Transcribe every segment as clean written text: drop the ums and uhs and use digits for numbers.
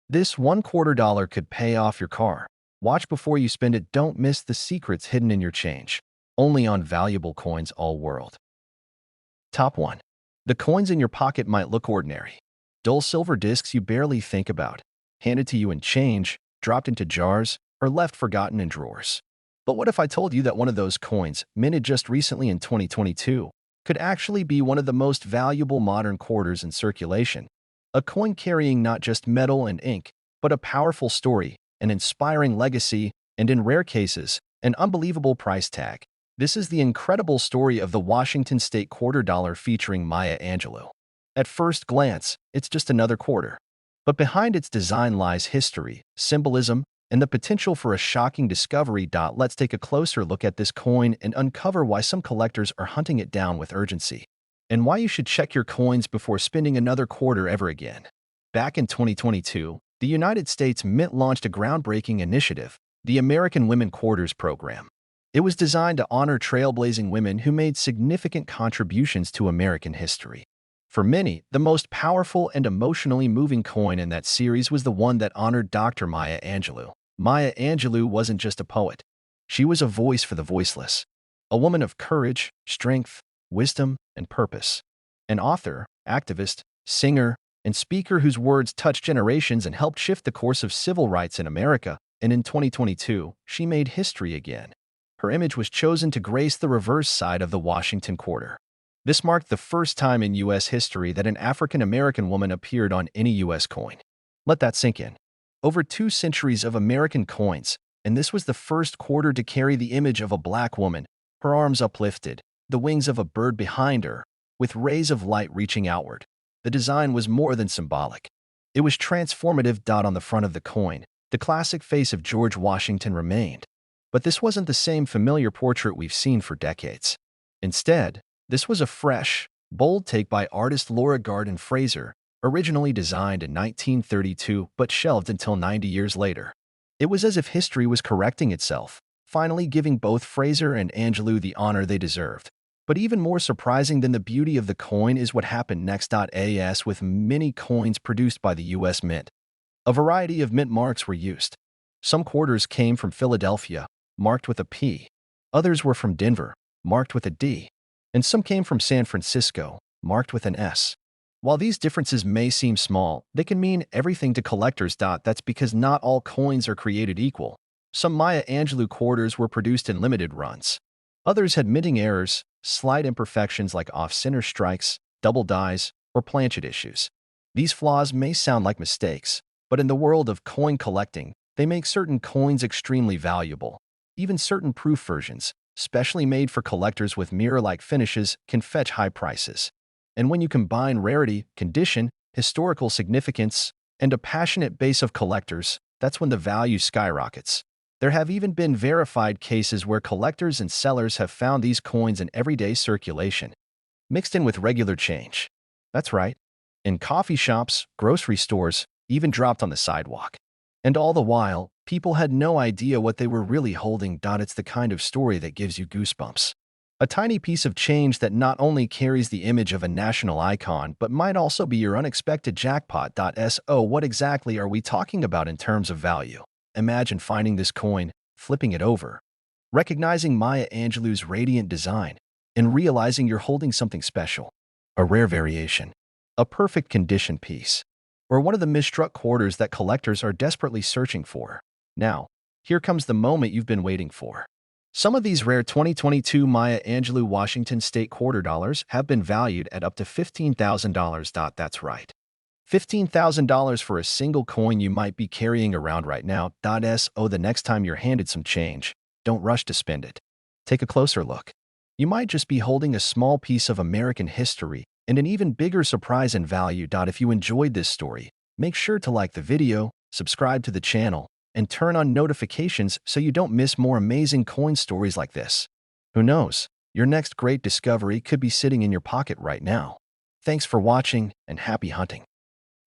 This $1/4 could pay off your car. Watch before you spend it. Don't miss the secrets hidden in your change. Only on Valuable Coins All World. Top 1. The coins in your pocket might look ordinary. Dull silver discs you barely think about, handed to you in change, dropped into jars, or left forgotten in drawers. But what if I told you that one of those coins, minted just recently in 2022, could actually be one of the most valuable modern quarters in circulation? A coin carrying not just metal and ink, but a powerful story, an inspiring legacy, and in rare cases, an unbelievable price tag. This is the incredible story of the Washington State $1/4 featuring Maya Angelou. At first glance, it's just another quarter. But behind its design lies history, symbolism, and the potential for a shocking discovery. Let's take a closer look at this coin and uncover why some collectors are hunting it down with urgency, and why you should check your coins before spending another quarter ever again. Back in 2022, the United States Mint launched a groundbreaking initiative, the American Women Quarters Program. It was designed to honor trailblazing women who made significant contributions to American history. For many, the most powerful and emotionally moving coin in that series was the one that honored Dr. Maya Angelou. Maya Angelou wasn't just a poet. She was a voice for the voiceless, a woman of courage, strength, wisdom, and purpose. An author, activist, singer, and speaker whose words touched generations and helped shift the course of civil rights in America. And in 2022, she made history again. Her image was chosen to grace the reverse side of the Washington quarter. This marked the first time in U.S. history that an African-American woman appeared on any U.S. coin. Let that sink in. Over 2 centuries of American coins, and this was the first quarter to carry the image of a black woman, her arms uplifted, the wings of a bird behind her, with rays of light reaching outward. The design was more than symbolic. It was transformative. On the front of the coin, the classic face of George Washington remained. But this wasn't the same familiar portrait we've seen for decades. Instead, this was a fresh, bold take by artist Laura Garden Fraser, originally designed in 1932 but shelved until 90 years later. It was as if history was correcting itself, finally giving both Fraser and Angelou the honor they deserved. But even more surprising than the beauty of the coin is what happened next. As with many coins produced by the U.S. Mint, a variety of mint marks were used. Some quarters came from Philadelphia, marked with a P. Others were from Denver, marked with a D. And some came from San Francisco, marked with an S. While these differences may seem small, they can mean everything to collectors. That's because not all coins are created equal. Some Maya Angelou quarters were produced in limited runs. Others had minting errors, slight imperfections like off-center strikes, double dies, or planchet issues. These flaws may sound like mistakes, but in the world of coin collecting, they make certain coins extremely valuable. Even certain proof versions, specially made for collectors with mirror-like finishes, can fetch high prices. And when you combine rarity, condition, historical significance, and a passionate base of collectors, that's when the value skyrockets. There have even been verified cases where collectors and sellers have found these coins in everyday circulation, mixed in with regular change. That's right, in coffee shops, grocery stores, even dropped on the sidewalk. And all the while, people had no idea what they were really holding. It's the kind of story that gives you goosebumps. A tiny piece of change that not only carries the image of a national icon, but might also be your unexpected jackpot. So what exactly are we talking about in terms of value? Imagine finding this coin, flipping it over, recognizing Maya Angelou's radiant design, and realizing you're holding something special. A rare variation, a perfect condition piece, or one of the misstruck quarters that collectors are desperately searching for. Now, here comes the moment you've been waiting for. Some of these rare 2022 Maya Angelou Washington State $1/4 have been valued at up to $15,000. That's right, $15,000 for a single coin you might be carrying around right now. So the next time you're handed some change, don't rush to spend it. Take a closer look. You might just be holding a small piece of American history and an even bigger surprise in value. If you enjoyed this story, make sure to like the video, subscribe to the channel, and turn on notifications so you don't miss more amazing coin stories like this. Who knows, your next great discovery could be sitting in your pocket right now. Thanks for watching, and happy hunting.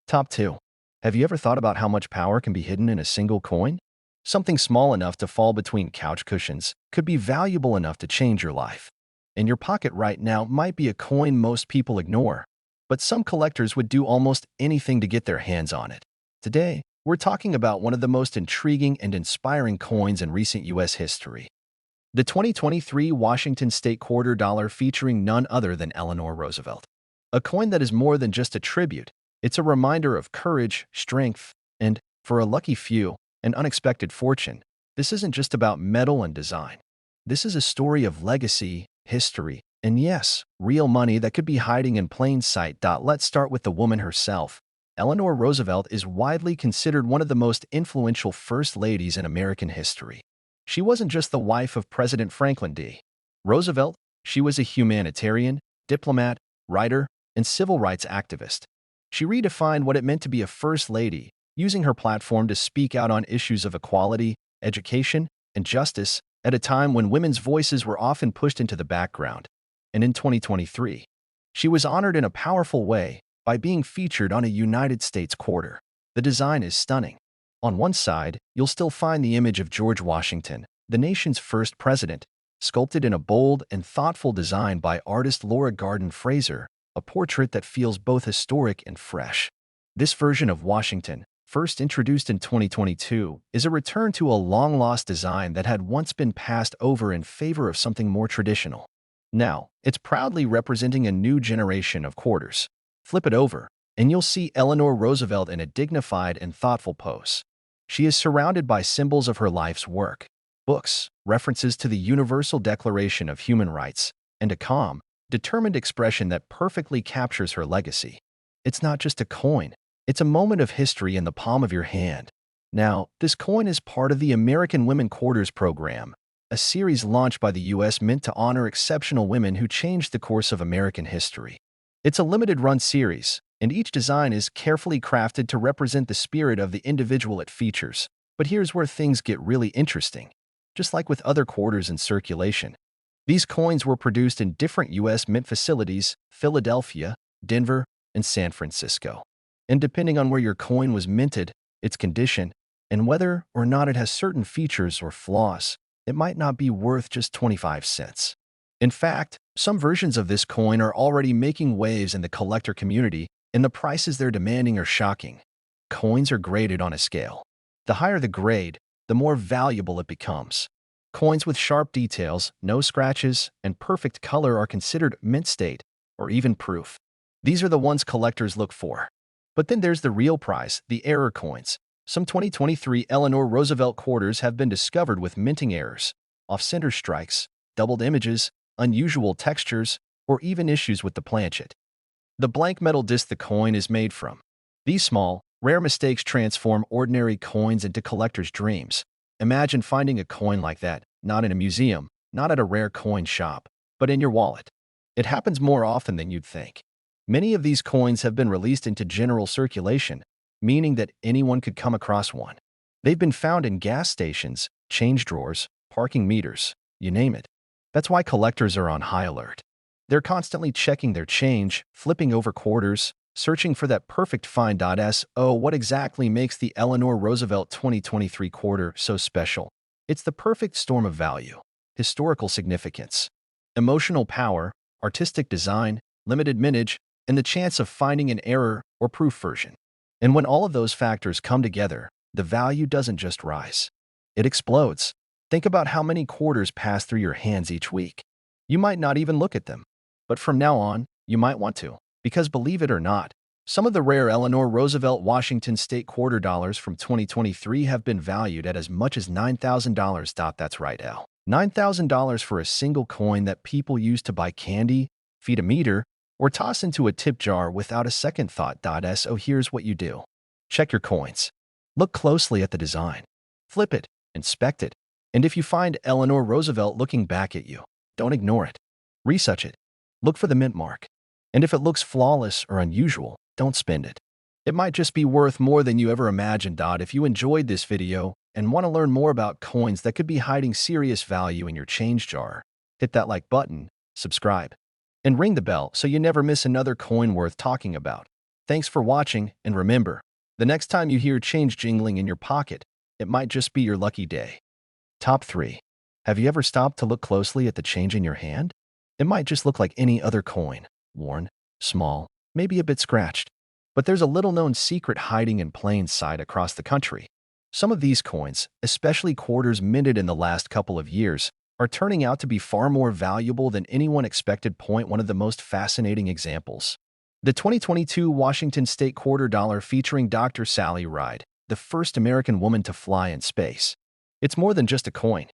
Top 2. Have you ever thought about how much power can be hidden in a single coin? Something small enough to fall between couch cushions could be valuable enough to change your life. In your pocket right now might be a coin most people ignore, but some collectors would do almost anything to get their hands on it. Today, we're talking about one of the most intriguing and inspiring coins in recent U.S. history. The 2023 Washington State Quarter Dollar featuring none other than Eleanor Roosevelt. A coin that is more than just a tribute. It's a reminder of courage, strength, and, for a lucky few, an unexpected fortune. This isn't just about metal and design. This is a story of legacy, history, and yes, real money that could be hiding in plain sight. Let's start with the woman herself. Eleanor Roosevelt is widely considered one of the most influential first ladies in American history. She wasn't just the wife of President Franklin D. Roosevelt, she was a humanitarian, diplomat, writer, and civil rights activist. She redefined what it meant to be a first lady, using her platform to speak out on issues of equality, education, and justice at a time when women's voices were often pushed into the background. And in 2023, she was honored in a powerful way by being featured on a United States quarter. The design is stunning. On one side, you'll still find the image of George Washington, the nation's first president, sculpted in a bold and thoughtful design by artist Laura Garden Fraser, a portrait that feels both historic and fresh. This version of Washington, first introduced in 2022, is a return to a long-lost design that had once been passed over in favor of something more traditional. Now, it's proudly representing a new generation of quarters. Flip it over, and you'll see Eleanor Roosevelt in a dignified and thoughtful pose. She is surrounded by symbols of her life's work, books, references to the Universal Declaration of Human Rights, and a calm, determined expression that perfectly captures her legacy. It's not just a coin, it's a moment of history in the palm of your hand. Now, this coin is part of the American Women Quarters program, a series launched by the U.S. meant to honor exceptional women who changed the course of American history. It's a limited-run series, and each design is carefully crafted to represent the spirit of the individual it features. But here's where things get really interesting. Just like with other quarters in circulation, these coins were produced in different U.S. mint facilities: Philadelphia, Denver, and San Francisco. And depending on where your coin was minted, its condition, and whether or not it has certain features or flaws, it might not be worth just 25 cents. In fact, some versions of this coin are already making waves in the collector community, and the prices they're demanding are shocking. Coins are graded on a scale. The higher the grade, the more valuable it becomes. Coins with sharp details, no scratches, and perfect color are considered mint state, or even proof. These are the ones collectors look for. But then there's the real prize, the error coins. Some 2023 Eleanor Roosevelt quarters have been discovered with minting errors, off-center strikes, doubled images, unusual textures, or even issues with the planchet. The blank metal disc the coin is made from. These small, rare mistakes transform ordinary coins into collectors' dreams. Imagine finding a coin like that, not in a museum, not at a rare coin shop, but in your wallet. It happens more often than you'd think. Many of these coins have been released into general circulation, meaning that anyone could come across one. They've been found in gas stations, change drawers, parking meters, you name it. That's why collectors are on high alert. They're constantly checking their change, flipping over quarters, searching for that perfect find. So what exactly makes the Eleanor Roosevelt 2023 quarter so special? It's the perfect storm of value, historical significance, emotional power, artistic design, limited mintage, and the chance of finding an error or proof version. And when all of those factors come together, the value doesn't just rise. It explodes. Think about how many quarters pass through your hands each week. You might not even look at them. But from now on, you might want to. Because believe it or not, some of the rare Eleanor Roosevelt Washington State quarter dollars from 2023 have been valued at as much as $9,000. That's right, Al. $9,000 for a single coin that people use to buy candy, feed a meter, or toss into a tip jar without a second thought. So here's what you do. Check your coins. Look closely at the design. Flip it, inspect it. And if you find Eleanor Roosevelt looking back at you, don't ignore it. Research it. Look for the mint mark. And if it looks flawless or unusual, don't spend it. It might just be worth more than you ever imagined. If you enjoyed this video and want to learn more about coins that could be hiding serious value in your change jar, hit that like button, subscribe, and ring the bell so you never miss another coin worth talking about. Thanks for watching, and remember, the next time you hear change jingling in your pocket, it might just be your lucky day. Top 3. Have you ever stopped to look closely at the change in your hand? It might just look like any other coin, worn, small, maybe a bit scratched. But there's a little-known secret hiding in plain sight across the country. Some of these coins, especially quarters minted in the last couple of years, are turning out to be far more valuable than anyone expected. Point one of the most fascinating examples. The 2022 Washington State quarter dollar featuring Dr. Sally Ride, the first American woman to fly in space. It's more than just a coin.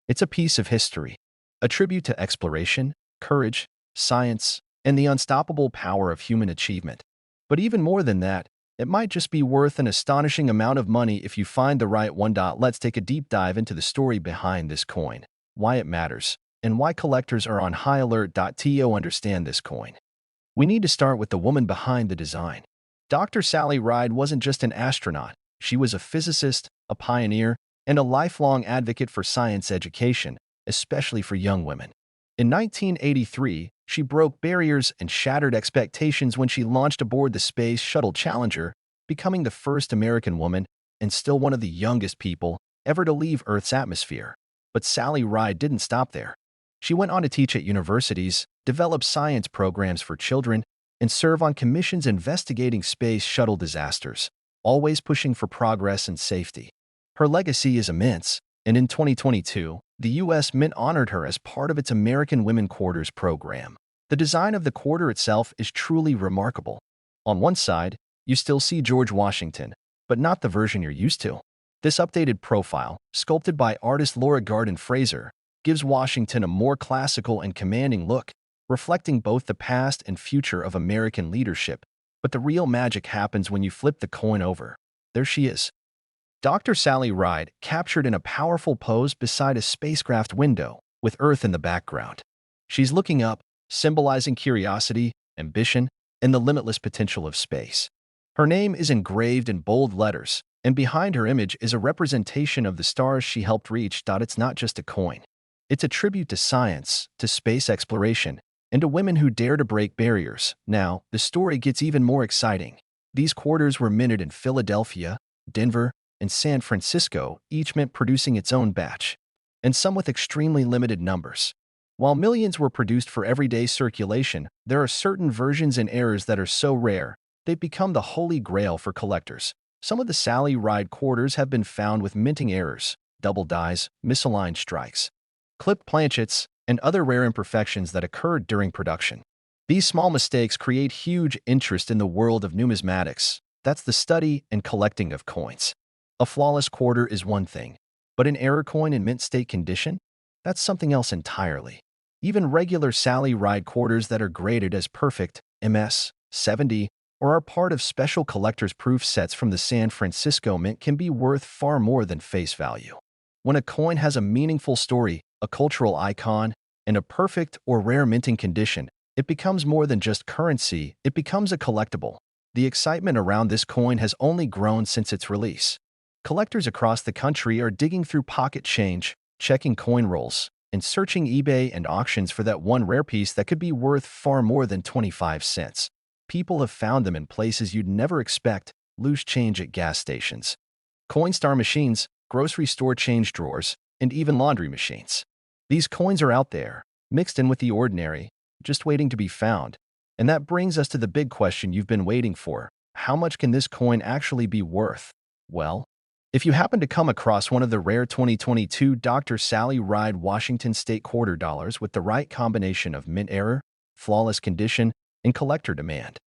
It's a piece of history, a tribute to exploration, courage, science, and the unstoppable power of human achievement. But even more than that, it might just be worth an astonishing amount of money if you find the right one. Let's take a deep dive into the story behind this coin, why it matters, and why collectors are on high alert. To understand this coin, we need to start with the woman behind the design. Dr. Sally Ride wasn't just an astronaut. She was a physicist, a pioneer, and a lifelong advocate for science education, especially for young women. In 1983, she broke barriers and shattered expectations when she launched aboard the Space Shuttle Challenger, becoming the first American woman and still one of the youngest people ever to leave Earth's atmosphere. But Sally Ride didn't stop there. She went on to teach at universities, develop science programs for children, and serve on commissions investigating space shuttle disasters, always pushing for progress and safety. Her legacy is immense, and in 2022, the U.S. Mint honored her as part of its American Women Quarters program. The design of the quarter itself is truly remarkable. On one side, you still see George Washington, but not the version you're used to. This updated profile, sculpted by artist Laura Garden Fraser, gives Washington a more classical and commanding look, reflecting both the past and future of American leadership. But the real magic happens when you flip the coin over. There she is. Dr. Sally Ride, captured in a powerful pose beside a spacecraft window, with Earth in the background. She's looking up, symbolizing curiosity, ambition, and the limitless potential of space. Her name is engraved in bold letters, and behind her image is a representation of the stars she helped reach. It's not just a coin. It's a tribute to science, to space exploration, and to women who dare to break barriers. Now, the story gets even more exciting. These quarters were minted in Philadelphia, Denver, and San Francisco, each mint producing its own batch, and some with extremely limited numbers. While millions were produced for everyday circulation, there are certain versions and errors that are so rare, they've become the holy grail for collectors. Some of the Sally Ride quarters have been found with minting errors, double dies, misaligned strikes, clipped planchets, and other rare imperfections that occurred during production. These small mistakes create huge interest in the world of numismatics. That's the study and collecting of coins. A flawless quarter is one thing, but an error coin in mint state condition? That's something else entirely. Even regular Sally Ride quarters that are graded as perfect, MS, 70, or are part of special collector's proof sets from the San Francisco Mint can be worth far more than face value. When a coin has a meaningful story, a cultural icon, and a perfect or rare minting condition, it becomes more than just currency, it becomes a collectible. The excitement around this coin has only grown since its release. Collectors across the country are digging through pocket change, checking coin rolls, and searching eBay and auctions for that one rare piece that could be worth far more than 25 cents. People have found them in places you'd never expect: loose change at gas stations, Coinstar machines, grocery store change drawers, and even laundry machines. These coins are out there, mixed in with the ordinary, just waiting to be found. And that brings us to the big question you've been waiting for. How much can this coin actually be worth? Well, if you happen to come across one of the rare 2022 Dr. Sally Ride Washington State quarter dollars with the right combination of mint error, flawless condition, and collector demand,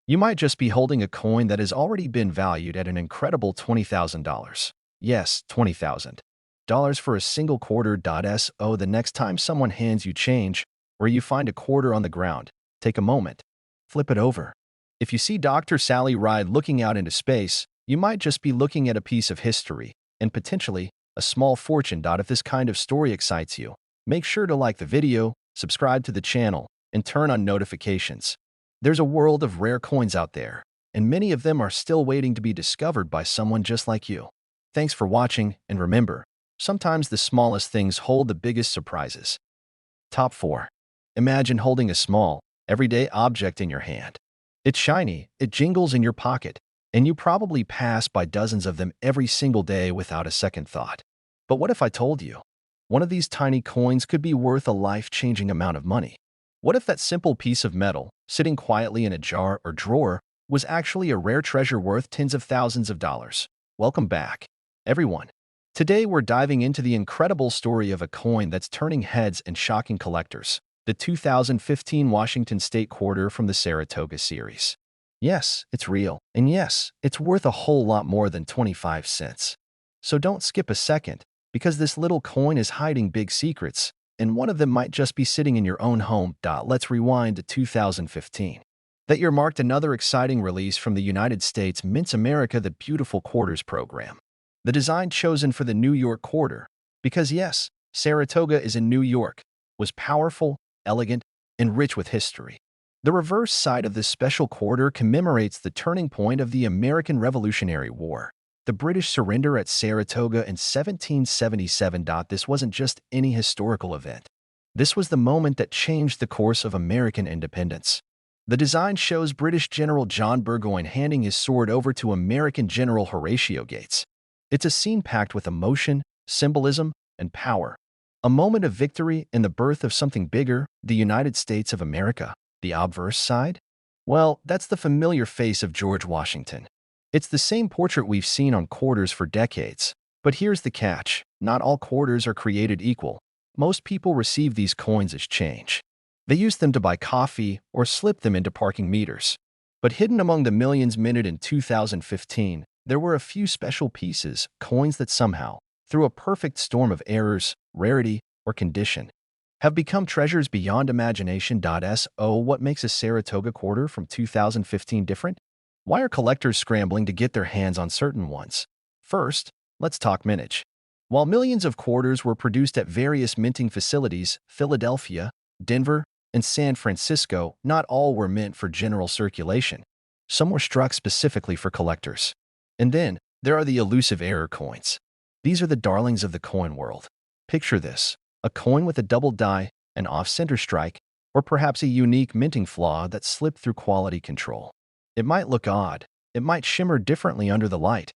you might just be holding a coin that has already been valued at an incredible $20,000. Yes, $20,000 for a single quarter. So the next time someone hands you change, or you find a quarter on the ground, take a moment, flip it over. If you see Dr. Sally Ride looking out into space, you might just be looking at a piece of history, and potentially a small fortune. If this kind of story excites you, make sure to like the video, subscribe to the channel, and turn on notifications. There's a world of rare coins out there, and many of them are still waiting to be discovered by someone just like you. Thanks for watching, and remember, sometimes the smallest things hold the biggest surprises. Top 4. Imagine holding a small, everyday object in your hand. It's shiny, it jingles in your pocket, and you probably pass by dozens of them every single day without a second thought. But what if I told you one of these tiny coins could be worth a life-changing amount of money? What if that simple piece of metal, sitting quietly in a jar or drawer, was actually a rare treasure worth tens of thousands of dollars. Welcome back, everyone. Today we're diving into the incredible story of a coin that's turning heads and shocking collectors, the 2015 Washington State Quarter from the Saratoga series. Yes, it's real, and yes, it's worth a whole lot more than 25 cents. So don't skip a second, because this little coin is hiding big secrets, and one of them might just be sitting in your own home. Let's rewind to 2015. That year marked another exciting release from the United States Mint's America the Beautiful Quarters program. The design chosen for the New York Quarter, because yes, Saratoga is in New York, was powerful, elegant, and rich with history. The reverse side of this special quarter commemorates the turning point of the American Revolutionary War, the British surrender at Saratoga in 1777. This wasn't just any historical event. This was the moment that changed the course of American independence. The design shows British General John Burgoyne handing his sword over to American General Horatio Gates. It's a scene packed with emotion, symbolism, and power. A moment of victory and the birth of something bigger, the United States of America. The obverse side? Well, that's the familiar face of George Washington. It's the same portrait we've seen on quarters for decades. But here's the catch. Not all quarters are created equal. Most people receive these coins as change. They use them to buy coffee or slip them into parking meters. But hidden among the millions minted in 2015, there were a few special pieces, coins that somehow, through a perfect storm of errors, rarity, or condition, have become treasures beyond imagination. So what makes a Saratoga quarter from 2015 different? Why are collectors scrambling to get their hands on certain ones? First, let's talk mintage. While millions of quarters were produced at various minting facilities, Philadelphia, Denver, and San Francisco, not all were meant for general circulation. Some were struck specifically for collectors. And then, there are the elusive error coins. These are the darlings of the coin world. Picture this: a coin with a double die, an off-center strike, or perhaps a unique minting flaw that slipped through quality control. It might look odd, it might shimmer differently under the light,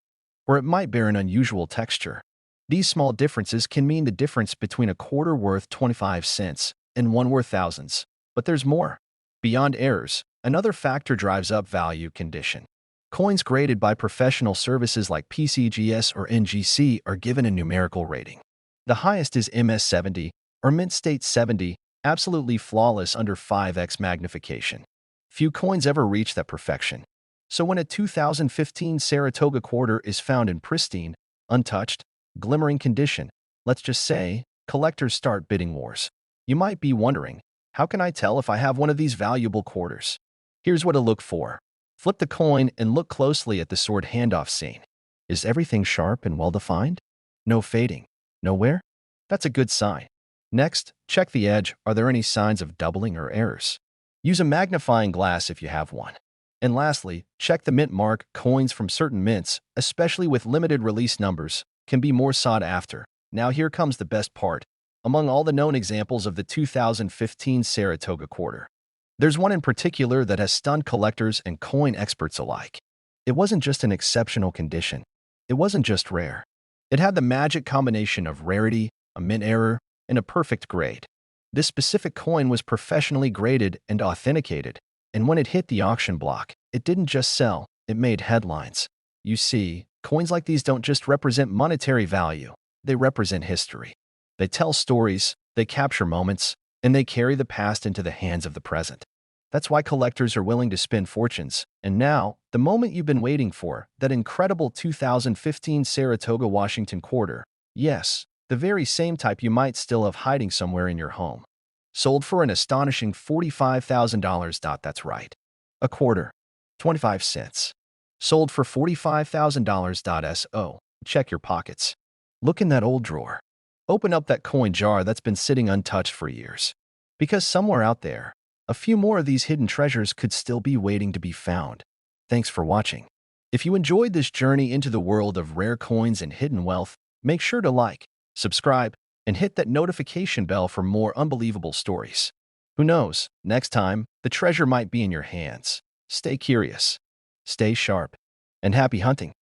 or it might bear an unusual texture. These small differences can mean the difference between a quarter worth 25 cents and one worth thousands. But there's more. Beyond errors, another factor drives up value: condition. Coins graded by professional services like PCGS or NGC are given a numerical rating. The highest is MS70, or Mint State 70, absolutely flawless under 5x magnification. Few coins ever reach that perfection. So when a 2015 Saratoga quarter is found in pristine, untouched, glimmering condition, let's just say, collectors start bidding wars. You might be wondering, how can I tell if I have one of these valuable quarters? Here's what to look for. Flip the coin and look closely at the sword handoff scene. Is everything sharp and well-defined? No fading? No wear? That's a good sign. Next, check the edge. Are there any signs of doubling or errors? Use a magnifying glass if you have one. And lastly, check the mint mark. Coins from certain mints, especially with limited release numbers, can be more sought after. Now here comes the best part. Among all the known examples of the 2015 Saratoga quarter, there's one in particular that has stunned collectors and coin experts alike. It wasn't just an exceptional condition. It wasn't just rare. It had the magic combination of rarity, a mint error, and a perfect grade. This specific coin was professionally graded and authenticated, and when it hit the auction block, it didn't just sell, it made headlines. You see, coins like these don't just represent monetary value, they represent history. They tell stories, they capture moments, and they carry the past into the hands of the present. That's why collectors are willing to spend fortunes. And now, the moment you've been waiting for, that incredible 2015 Saratoga Washington quarter. Yes, the very same type you might still have hiding somewhere in your home. Sold for an astonishing $45,000. That's right. A quarter. 25 cents. Sold for $45,000. So, check your pockets. Look in that old drawer. Open up that coin jar that's been sitting untouched for years. Because somewhere out there, a few more of these hidden treasures could still be waiting to be found. Thanks for watching. If you enjoyed this journey into the world of rare coins and hidden wealth, make sure to like, subscribe, and hit that notification bell for more unbelievable stories. Who knows, next time, the treasure might be in your hands. Stay curious, stay sharp, and happy hunting.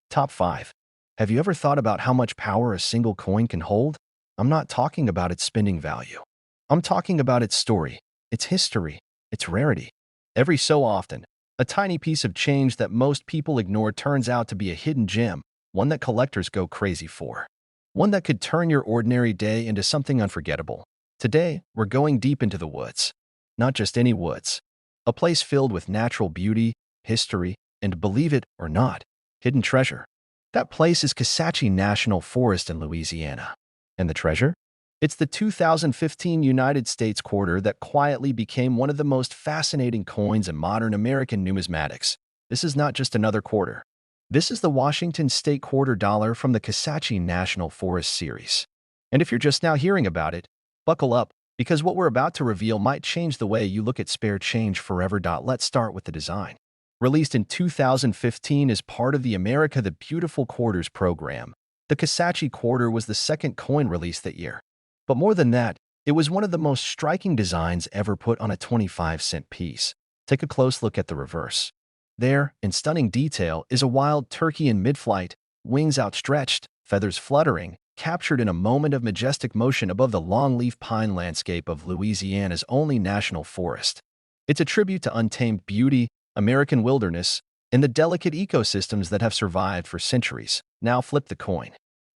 Top 5. Have you ever thought about how much power a single coin can hold? I'm not talking about its spending value. I'm talking about its story, its history, its rarity. Every so often, A tiny piece of change that most people ignore turns out to be a hidden gem, one that collectors go crazy for. One that could turn your ordinary day into something unforgettable. Today, we're going deep into the woods. Not just any woods. A place filled with natural beauty, history, and believe it or not, hidden treasure. That place is Kisatchie National Forest in Louisiana. And the treasure? It's the 2015 United States quarter that quietly became one of the most fascinating coins in modern American numismatics. This is not just another quarter. This is the Washington State Quarter Dollar from the Kisatchie National Forest series. And if you're just now hearing about it, buckle up, because what we're about to reveal might change the way you look at spare change forever. Let's start with the design. Released in 2015 as part of the America the Beautiful Quarters program, the Kisatchie Quarter was the second coin released that year. But more than that, it was one of the most striking designs ever put on a 25-cent piece. Take a close look at the reverse. There, in stunning detail, is a wild turkey in mid-flight, wings outstretched, feathers fluttering, captured in a moment of majestic motion above the longleaf pine landscape of Louisiana's only national forest. It's a tribute to untamed beauty, American wilderness, and the delicate ecosystems that have survived for centuries. Now flip the coin.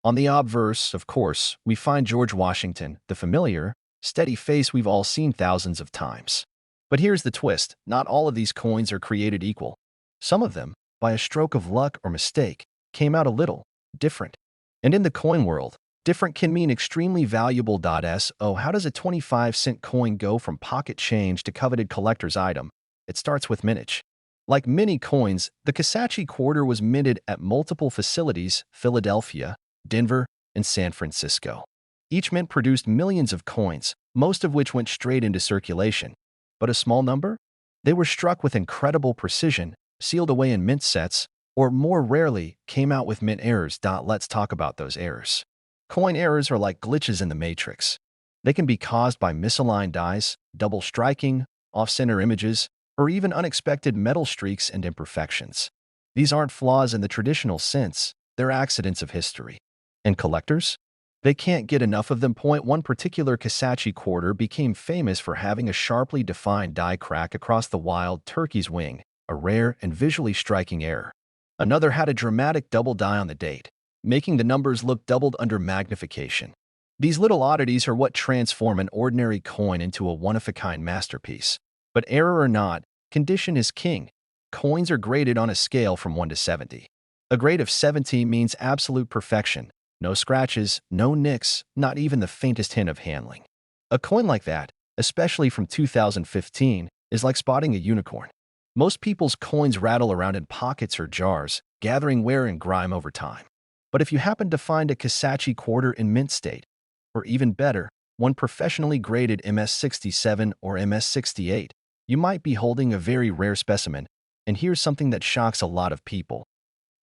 On the obverse, of course, we find George Washington, the familiar, steady face we've all seen thousands of times. But here's the twist. Not all of these coins are created equal. Some of them, by a stroke of luck or mistake, came out a little different. And in the coin world, different can mean extremely valuable. So how does a 25-cent coin go from pocket change to coveted collector's item? It starts with mintage. Like many coins, the Kisatchie Quarter was minted at multiple facilities: Philadelphia, Denver, and San Francisco. Each mint produced millions of coins, most of which went straight into circulation. But a small number? They were struck with incredible precision, sealed away in mint sets, or more rarely, came out with mint errors. Let's talk about those errors. Coin errors are like glitches in the matrix. They can be caused by misaligned dies, double striking, off-center images, or even unexpected metal streaks and imperfections. These aren't flaws in the traditional sense, they're accidents of history. And collectors? They can't get enough of them. One particular Kisatchie quarter became famous for having a sharply defined die crack across the wild turkey's wing, a rare and visually striking error. Another had a dramatic double die on the date, making the numbers look doubled under magnification. These little oddities are what transform an ordinary coin into a one-of-a-kind masterpiece. But error or not, condition is king. Coins are graded on a scale from 1 to 70. A grade of 70 means absolute perfection. No scratches, no nicks, not even the faintest hint of handling. A coin like that, especially from 2015, is like spotting a unicorn. Most people's coins rattle around in pockets or jars, gathering wear and grime over time. But if you happen to find a Kisatchie quarter in mint state, or even better, one professionally graded MS-67 or MS-68, you might be holding a very rare specimen. And here's something that shocks a lot of people.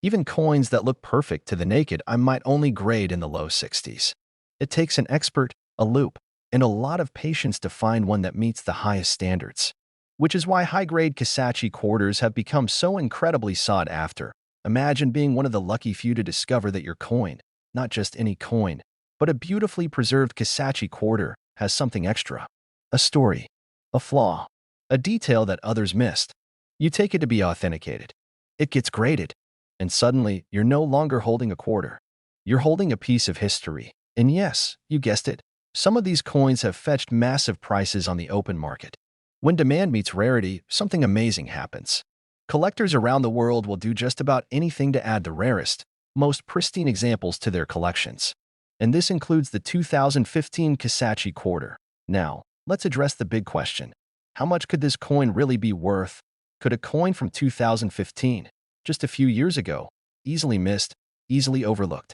Even coins that look perfect to the naked eye might only grade in the low 60s. It takes an expert, a loupe, and a lot of patience to find one that meets the highest standards. Which is why high-grade Kisatchie quarters have become so incredibly sought after. Imagine being one of the lucky few to discover that your coin, not just any coin, but a beautifully preserved Kisatchie quarter, has something extra. A story, a flaw, a detail that others missed. You take it to be authenticated. It gets graded. And suddenly, you're no longer holding a quarter. You're holding a piece of history. And yes, you guessed it, some of these coins have fetched massive prices on the open market. When demand meets rarity, something amazing happens. Collectors around the world will do just about anything to add the rarest, most pristine examples to their collections. And this includes the 2015 Kisatchie quarter. Now, let's address the big question. How much could this coin really be worth? Could a coin from 2015, just a few years ago, easily missed, easily overlooked,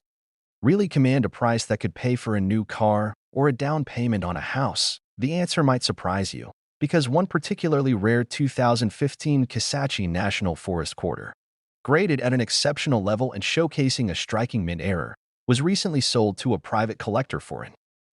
really command a price that could pay for a new car or a down payment on a house? The answer might surprise you, because one particularly rare 2015 Kisatchie National Forest quarter, graded at an exceptional level and showcasing a striking mint error, was recently sold to a private collector for an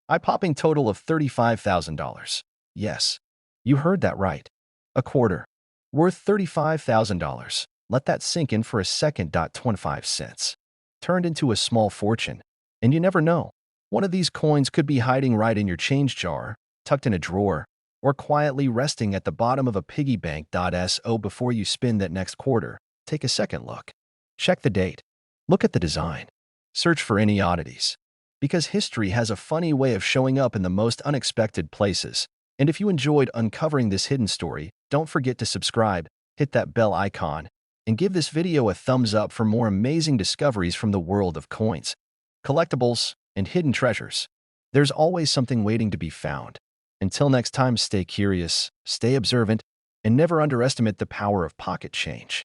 eye-popping total of $35,000. Yes, you heard that right. A quarter, worth $35,000. Let that sink in for a second. 25 cents. Turned into a small fortune. And you never know. One of these coins could be hiding right in your change jar, tucked in a drawer, or quietly resting at the bottom of a piggy bank.so before you spin that next quarter, take a second look. Check the date. Look at the design. Search for any oddities. Because history has a funny way of showing up in the most unexpected places. And if you enjoyed uncovering this hidden story, don't forget to subscribe, hit that bell icon, and give this video a thumbs up for more amazing discoveries from the world of coins, collectibles, and hidden treasures. There's always something waiting to be found. Until next time, stay curious, stay observant, and never underestimate the power of pocket change.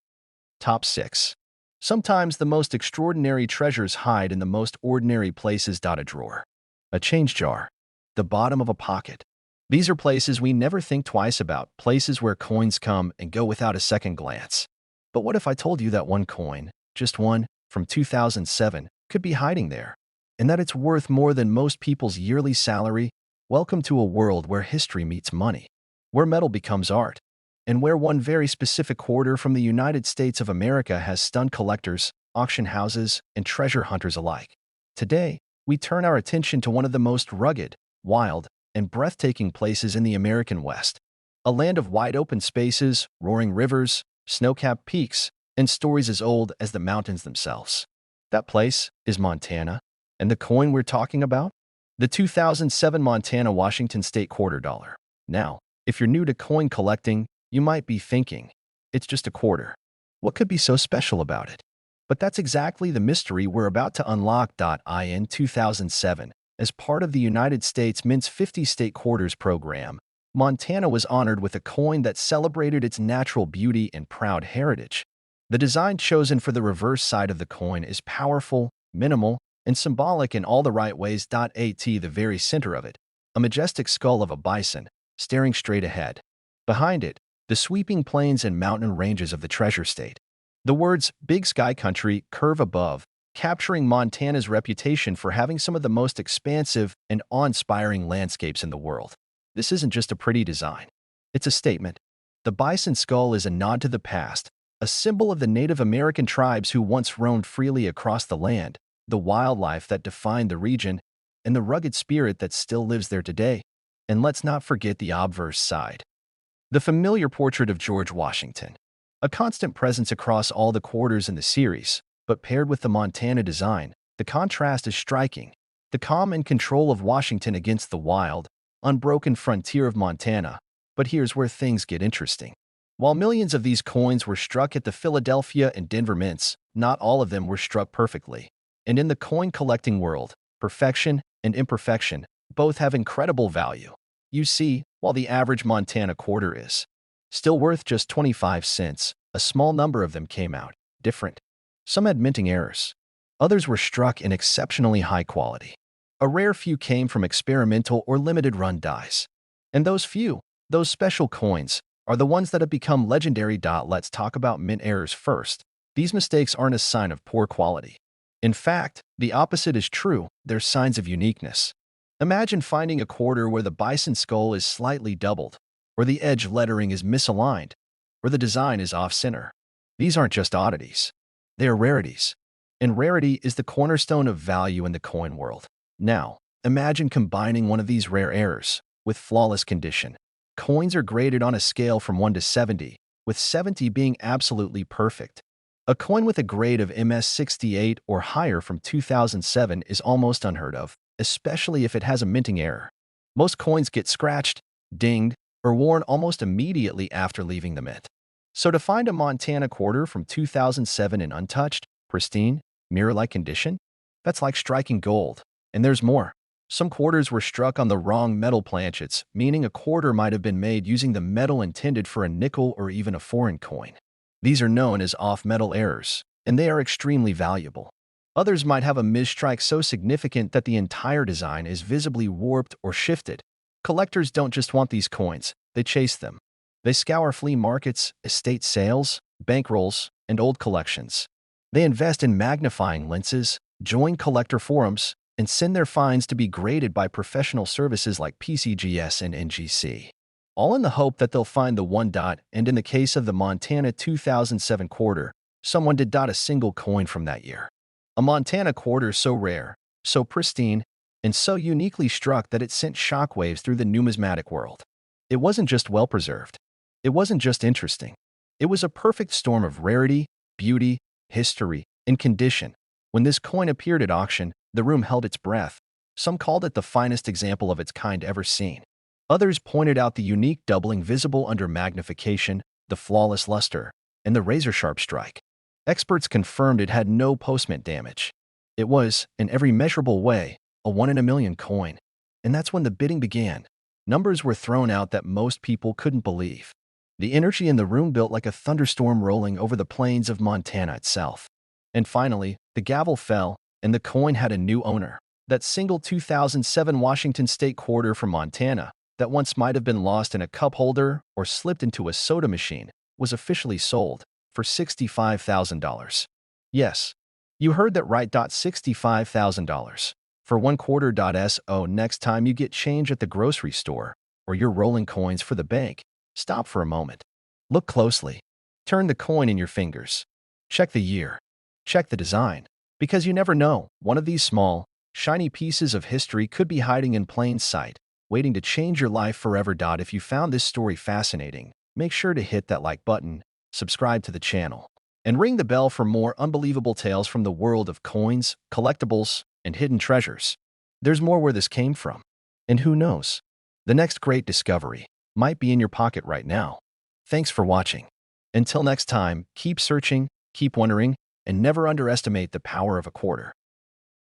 Top 6. Sometimes the most extraordinary treasures hide in the most ordinary places. A drawer. A change jar. The bottom of a pocket. These are places we never think twice about, places where coins come and go without a second glance. But what if I told you that one coin, just one, from 2007, could be hiding there, and that it's worth more than most people's yearly salary? Welcome to a world where history meets money, where metal becomes art, and where one very specific quarter from the United States of America has stunned collectors, auction houses, and treasure hunters alike. Today, we turn our attention to one of the most rugged, wild, and breathtaking places in the American West, a land of wide-open spaces, roaring rivers, snow-capped peaks, and stories as old as the mountains themselves. That place is Montana, and the coin we're talking about? The 2007 Montana Washington State quarter dollar. Now, if you're new to coin collecting, you might be thinking, it's just a quarter. What could be so special about it? But that's exactly the mystery we're about to unlock. In 2007, as part of the United States Mint's 50 State Quarters program, Montana was honored with a coin that celebrated its natural beauty and proud heritage. The design chosen for the reverse side of the coin is powerful, minimal, and symbolic in all the right ways. At the very center of it, a majestic skull of a bison, staring straight ahead. Behind it, the sweeping plains and mountain ranges of the treasure state. The words "Big Sky Country" curve above, capturing Montana's reputation for having some of the most expansive and awe-inspiring landscapes in the world. This isn't just a pretty design. It's a statement. The bison skull is a nod to the past, a symbol of the Native American tribes who once roamed freely across the land, the wildlife that defined the region, and the rugged spirit that still lives there today. And let's not forget the obverse side. The familiar portrait of George Washington. A constant presence across all the quarters in the series, but paired with the Montana design, the contrast is striking. The calm and control of Washington against the wild, unbroken frontier of Montana. But here's where things get interesting. While millions of these coins were struck at the Philadelphia and Denver mints, not all of them were struck perfectly. And in the coin collecting world, perfection and imperfection both have incredible value. You see, while the average Montana quarter is still worth just 25 cents, a small number of them came out different. Some had minting errors. Others were struck in exceptionally high quality. A rare few came from experimental or limited run dies. And those few, those special coins, are the ones that have become legendary. Let's talk about mint errors first. These mistakes aren't a sign of poor quality. In fact, the opposite is true. They're signs of uniqueness. Imagine finding a quarter where the bison skull is slightly doubled, or the edge lettering is misaligned, or the design is off-center. These aren't just oddities. They are rarities. And rarity is the cornerstone of value in the coin world. Now, imagine combining one of these rare errors with flawless condition. Coins are graded on a scale from 1 to 70, with 70 being absolutely perfect. A coin with a grade of MS68 or higher from 2007 is almost unheard of, especially if it has a minting error. Most coins get scratched, dinged, or worn almost immediately after leaving the mint. So to find a Montana quarter from 2007 in untouched, pristine, mirror-like condition, that's like striking gold. And there's more. Some quarters were struck on the wrong metal planchets, meaning a quarter might have been made using the metal intended for a nickel or even a foreign coin. These are known as off-metal errors, and they are extremely valuable. Others might have a misstrike so significant that the entire design is visibly warped or shifted. Collectors don't just want these coins, they chase them. They scour flea markets, estate sales, bankrolls, and old collections. They invest in magnifying lenses, join collector forums, and send their finds to be graded by professional services like PCGS and NGC. All in the hope that they'll find the one dot, and in the case of the Montana 2007 quarter, someone did dot a single coin from that year. A Montana quarter so rare, so pristine, and so uniquely struck that it sent shockwaves through the numismatic world. It wasn't just well-preserved. It wasn't just interesting. It was a perfect storm of rarity, beauty, history, and condition. When this coin appeared at auction, the room held its breath. Some called it the finest example of its kind ever seen. Others pointed out the unique doubling visible under magnification, the flawless luster, and the razor-sharp strike. Experts confirmed it had no postmint damage. It was, in every measurable way, a one-in-a-million coin. And that's when the bidding began. Numbers were thrown out that most people couldn't believe. The energy in the room built like a thunderstorm rolling over the plains of Montana itself. And finally, the gavel fell, and the coin had a new owner. That single 2007 Washington State quarter from Montana, that once might have been lost in a cup holder or slipped into a soda machine, was officially sold for $65,000. Yes, you heard that right. $65,000 for one quarter. So next time you get change at the grocery store or you're rolling coins for the bank, stop for a moment. Look closely. Turn the coin in your fingers. Check the year. Check the design. Because you never know, one of these small, shiny pieces of history could be hiding in plain sight, waiting to change your life forever. If you found this story fascinating, make sure to hit that like button, subscribe to the channel, and ring the bell for more unbelievable tales from the world of coins, collectibles, and hidden treasures. There's more where this came from. And who knows? The next great discovery might be in your pocket right now. Thanks for watching. Until next time, keep searching, keep wondering, and never underestimate the power of a quarter.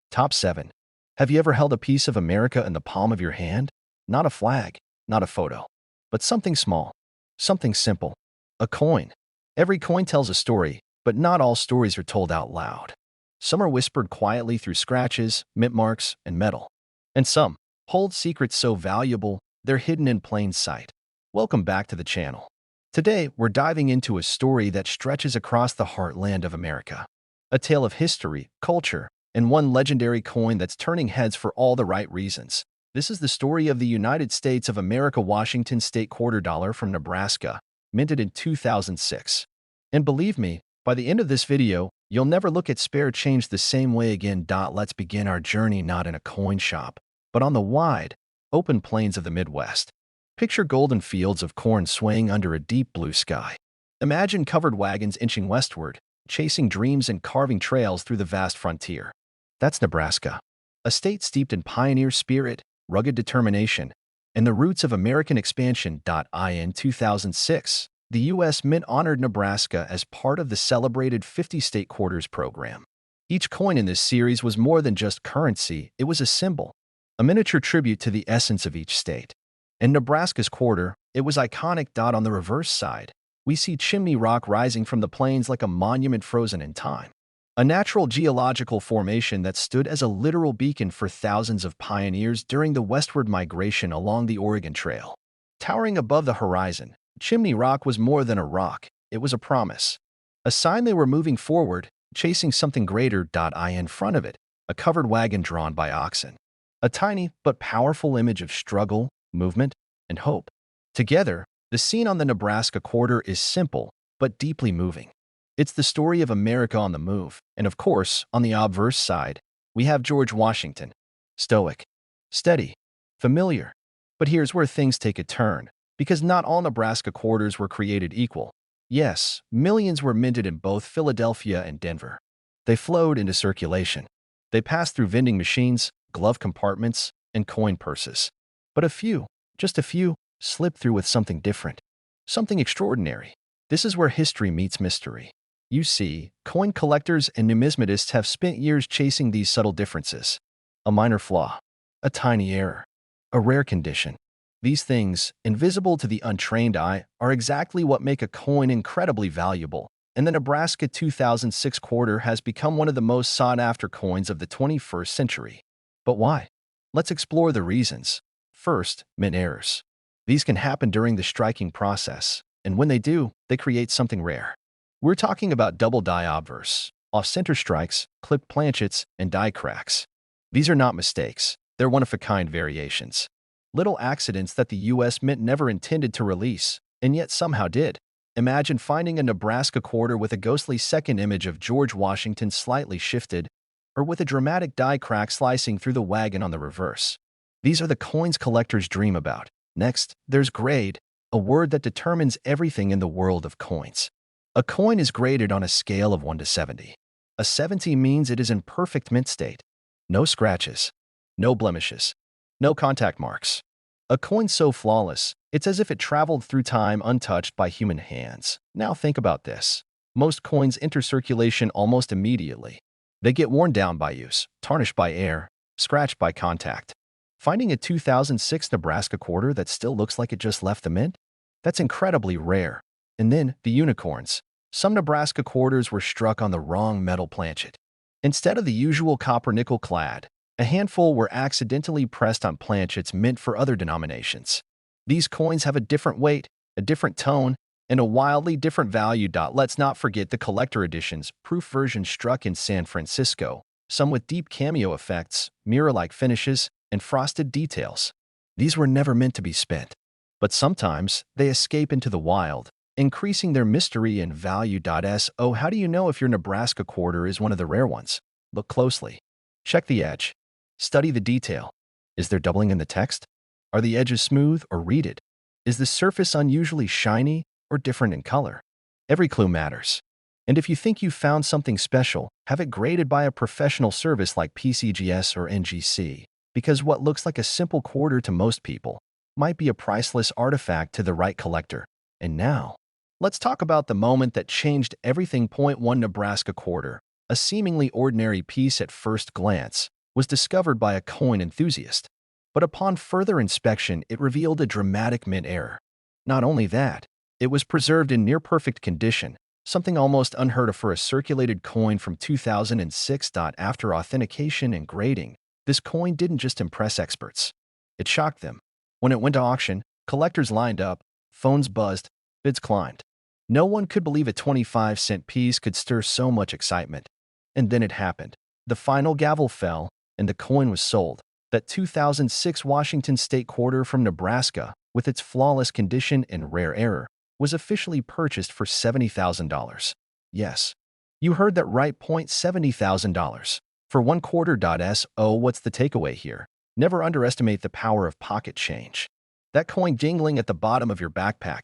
Top 7. Have you ever held a piece of America in the palm of your hand? Not a flag, not a photo, but something small, something simple. A coin. Every coin tells a story, but not all stories are told out loud. Some are whispered quietly through scratches, mint marks, and metal. And some hold secrets so valuable, they're hidden in plain sight. Welcome back to the channel. Today, we're diving into a story that stretches across the heartland of America. A tale of history, culture, and one legendary coin that's turning heads for all the right reasons. This is the story of the United States of America Washington State quarter dollar from Nebraska, minted in 2006. And believe me, by the end of this video, you'll never look at spare change the same way again. Let's begin our journey not in a coin shop, but on the wide, open plains of the Midwest. Picture golden fields of corn swaying under a deep blue sky. Imagine covered wagons inching westward, chasing dreams and carving trails through the vast frontier. That's Nebraska, a state steeped in pioneer spirit, rugged determination, and the roots of American expansion. In 2006, the U.S. Mint honored Nebraska as part of the celebrated 50 State Quarters program. Each coin in this series was more than just currency, it was a symbol, a miniature tribute to the essence of each state. In Nebraska's quarter, it was iconic. On the reverse side, we see Chimney Rock rising from the plains like a monument frozen in time. A natural geological formation that stood as a literal beacon for thousands of pioneers during the westward migration along the Oregon Trail. Towering above the horizon, Chimney Rock was more than a rock, it was a promise. A sign they were moving forward, chasing something greater. In front of it, a covered wagon drawn by oxen. A tiny but powerful image of struggle, movement, and hope. Together, the scene on the Nebraska quarter is simple, but deeply moving. It's the story of America on the move, and of course, on the obverse side, we have George Washington. Stoic, steady, familiar. But here's where things take a turn, because not all Nebraska quarters were created equal. Yes, millions were minted in both Philadelphia and Denver. They flowed into circulation. They passed through vending machines, glove compartments, and coin purses. But a few, just a few, slipped through with something different, something extraordinary. This is where history meets mystery. You see, coin collectors and numismatists have spent years chasing these subtle differences. A minor flaw, a tiny error, a rare condition. These things, invisible to the untrained eye, are exactly what make a coin incredibly valuable, and the Nebraska 2006 quarter has become one of the most sought-after coins of the 21st century. But why? Let's explore the reasons. First, mint errors. These can happen during the striking process, and when they do, they create something rare. We're talking about double die obverse, off-center strikes, clipped planchets, and die cracks. These are not mistakes, they're one-of-a-kind variations. Little accidents that the U.S. Mint never intended to release, and yet somehow did. Imagine finding a Nebraska quarter with a ghostly second image of George Washington slightly shifted, or with a dramatic die crack slicing through the wagon on the reverse. These are the coins collectors dream about, Next, there's grade, a word that determines everything in the world of coins. A coin is graded on a scale of 1 to 70. A 70 means it is in perfect mint state. No scratches, no blemishes, no contact marks. A coin so flawless, it's as if it traveled through time untouched by human hands. Now think about this. Most coins enter circulation almost immediately. They get worn down by use, tarnished by air, scratched by contact. Finding a 2006 Nebraska quarter that still looks like it just left the mint? That's incredibly rare. And then, the unicorns. Some Nebraska quarters were struck on the wrong metal planchet. Instead of the usual copper-nickel clad, a handful were accidentally pressed on planchets meant for other denominations. These coins have a different weight, a different tone, and a wildly different value. Let's not forget the collector editions, proof versions struck in San Francisco, some with deep cameo effects, mirror-like finishes, and frosted details. These were never meant to be spent, but sometimes they escape into the wild, increasing their mystery and value. So how do you know if your Nebraska quarter is one of the rare ones? Look closely. Check the edge. Study the detail. Is there doubling in the text? Are the edges smooth or reeded? Is the surface unusually shiny or different in color? Every clue matters. And if you think you found something special, have it graded by a professional service like PCGS or NGC, because what looks like a simple quarter to most people might be a priceless artifact to the right collector. And now, let's talk about the moment that changed everything. Point 1. Nebraska quarter, a seemingly ordinary piece at first glance, was discovered by a coin enthusiast. But upon further inspection, it revealed a dramatic mint error. Not only that, it was preserved in near-perfect condition, something almost unheard of for a circulated coin from 2006. After authentication and grading, this coin didn't just impress experts. It shocked them. When it went to auction, collectors lined up, phones buzzed, bids climbed. No one could believe a 25-cent piece could stir so much excitement. And then it happened. The final gavel fell, and the coin was sold. That 2006 Washington State quarter from Nebraska, with its flawless condition and rare error, was officially purchased for $70,000. Yes, you heard that right. $70,000 for one quarter. So what's the takeaway here? Never underestimate the power of pocket change. That coin dangling at the bottom of your backpack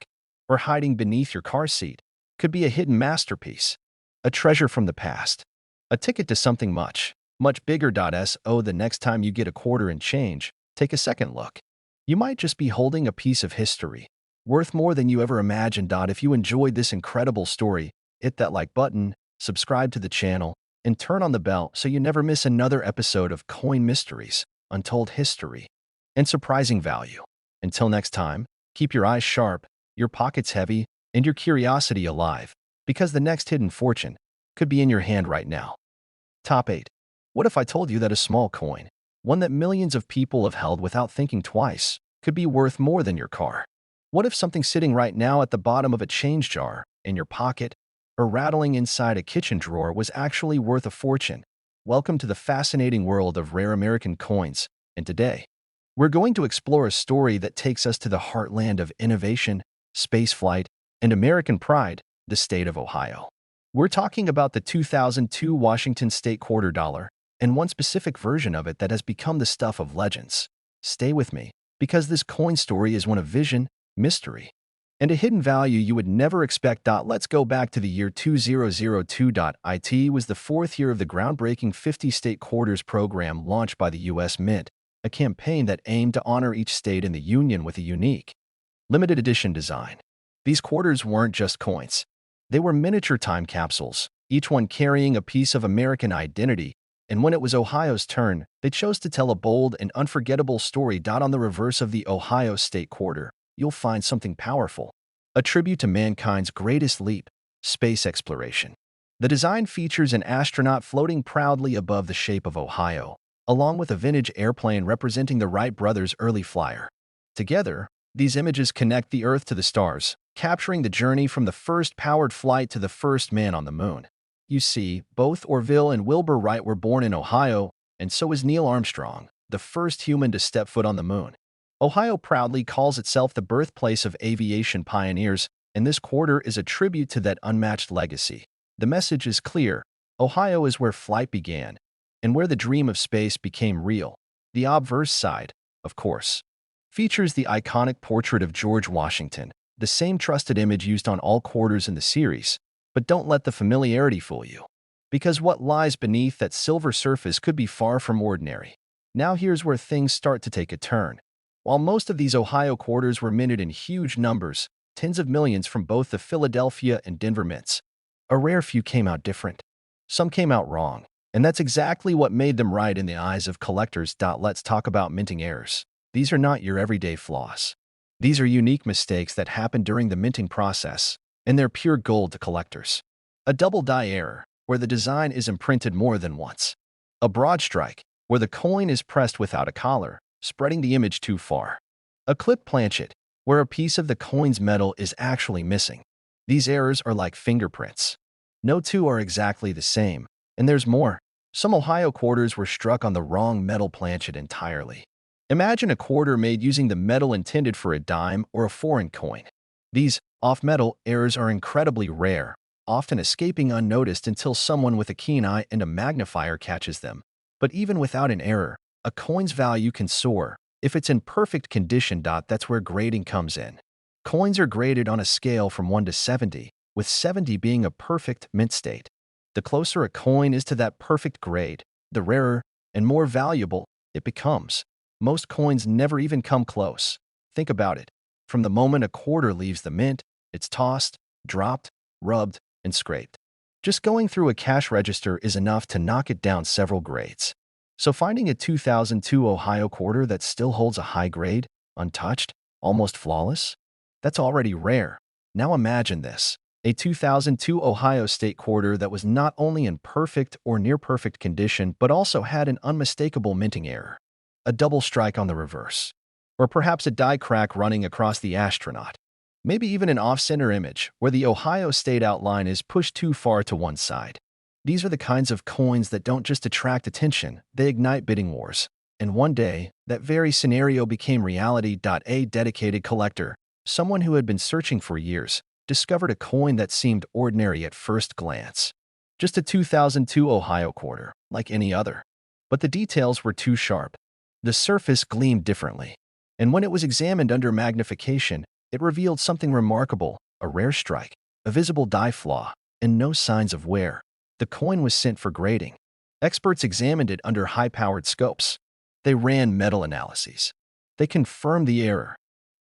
or hiding beneath your car seat could be a hidden masterpiece, a treasure from the past, a ticket to something much bigger. So the next time you get a quarter and change, take a second look. You might just be holding a piece of history, worth more than you ever imagined. If you enjoyed this incredible story, hit that like button, subscribe to the channel, and turn on the bell so you never miss another episode of Coin Mysteries, Untold History, and Surprising Value. Until next time, keep your eyes sharp, your pockets heavy, and your curiosity alive, because the next hidden fortune could be in your hand right now. Top 8. What if I told you that a small coin, one that millions of people have held without thinking twice, could be worth more than your car? What if something sitting right now at the bottom of a change jar, in your pocket, or rattling inside a kitchen drawer was actually worth a fortune? Welcome to the fascinating world of rare American coins, and today, we're going to explore a story that takes us to the heartland of innovation, spaceflight, and American pride, the state of Ohio. We're talking about the 2002 Washington State quarter dollar, and one specific version of it that has become the stuff of legends. Stay with me, because this coin story is one of vision, mystery, and a hidden value you would never expect. Let's go back to the year 2002. It was the fourth year of the groundbreaking 50 state quarters program launched by the U.S. Mint, a campaign that aimed to honor each state in the Union with a unique, limited edition design. These quarters weren't just coins. They were miniature time capsules, each one carrying a piece of American identity. And when it was Ohio's turn, they chose to tell a bold and unforgettable story. On the reverse of the Ohio State quarter, you'll find something powerful, a tribute to mankind's greatest leap, space exploration. The design features an astronaut floating proudly above the shape of Ohio, along with a vintage airplane representing the Wright brothers' early flyer. Together, these images connect the Earth to the stars, capturing the journey from the first powered flight to the first man on the moon. You see, both Orville and Wilbur Wright were born in Ohio, and so is Neil Armstrong, the first human to step foot on the moon. Ohio proudly calls itself the birthplace of aviation pioneers, and this quarter is a tribute to that unmatched legacy. The message is clear: Ohio is where flight began, and where the dream of space became real. The obverse side, of course, features the iconic portrait of George Washington, the same trusted image used on all quarters in the series. But don't let the familiarity fool you, because what lies beneath that silver surface could be far from ordinary. Now here's where things start to take a turn. While most of these Ohio quarters were minted in huge numbers, tens of millions from both the Philadelphia and Denver mints, a rare few came out different. Some came out wrong, and that's exactly what made them right in the eyes of collectors. Let's talk about minting errors. These are not your everyday flaws. These are unique mistakes that happen during the minting process, and they're pure gold to collectors. A double die error, where the design is imprinted more than once. A broad strike, where the coin is pressed without a collar, spreading the image too far. A clip planchet, where a piece of the coin's metal is actually missing. These errors are like fingerprints. No two are exactly the same, and there's more. Some Ohio quarters were struck on the wrong metal planchet entirely. Imagine a quarter made using the metal intended for a dime or a foreign coin. These off-metal errors are incredibly rare, often escaping unnoticed until someone with a keen eye and a magnifier catches them. But even without an error, a coin's value can soar if it's in perfect condition. That's where grading comes in. Coins are graded on a scale from 1 to 70, with 70 being a perfect mint state. The closer a coin is to that perfect grade, the rarer and more valuable it becomes. Most coins never even come close. Think about it. From the moment a quarter leaves the mint, it's tossed, dropped, rubbed, and scraped. Just going through a cash register is enough to knock it down several grades. So finding a 2002 Ohio quarter that still holds a high grade, untouched, almost flawless, that's already rare. Now imagine this. A 2002 Ohio State quarter that was not only in perfect or near-perfect condition but also had an unmistakable minting error. A double strike on the reverse. Or perhaps a die crack running across the astronaut. Maybe even an off-center image where the Ohio State outline is pushed too far to one side. These are the kinds of coins that don't just attract attention, they ignite bidding wars. And one day, that very scenario became reality. A dedicated collector, someone who had been searching for years, discovered a coin that seemed ordinary at first glance. Just a 2002 Ohio quarter, like any other. But the details were too sharp. The surface gleamed differently. And when it was examined under magnification, it revealed something remarkable: a rare strike, a visible die flaw, and no signs of wear. The coin was sent for grading. Experts examined it under high-powered scopes. They ran metal analyses. They confirmed the error.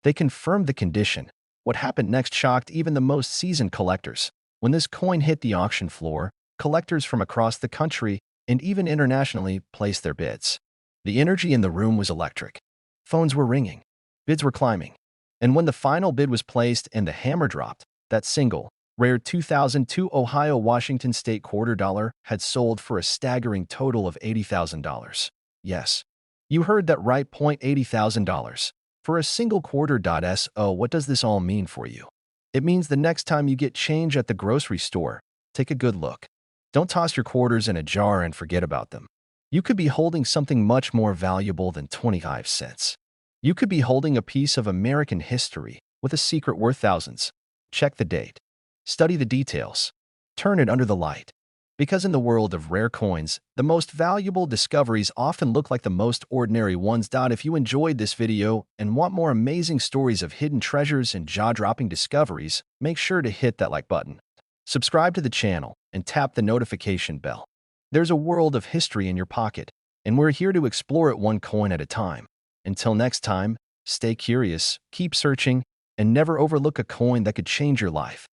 They confirmed the condition. What happened next shocked even the most seasoned collectors. When this coin hit the auction floor, collectors from across the country and even internationally placed their bids. The energy in the room was electric. Phones were ringing. Bids were climbing. And when the final bid was placed and the hammer dropped, that single, rare 2002 Ohio Washington State quarter dollar had sold for a staggering total of $80,000. Yes, you heard that right, $80,000. For a single quarter. So what does this all mean for you? It means the next time you get change at the grocery store, take a good look. Don't toss your quarters in a jar and forget about them. You could be holding something much more valuable than 25 cents. You could be holding a piece of American history with a secret worth thousands. Check the date. Study the details. Turn it under the light. Because in the world of rare coins, the most valuable discoveries often look like the most ordinary ones. If you enjoyed this video and want more amazing stories of hidden treasures and jaw-dropping discoveries, make sure to hit that like button. Subscribe to the channel and tap the notification bell. There's a world of history in your pocket, and we're here to explore it one coin at a time. Until next time, stay curious, keep searching, and never overlook a coin that could change your life.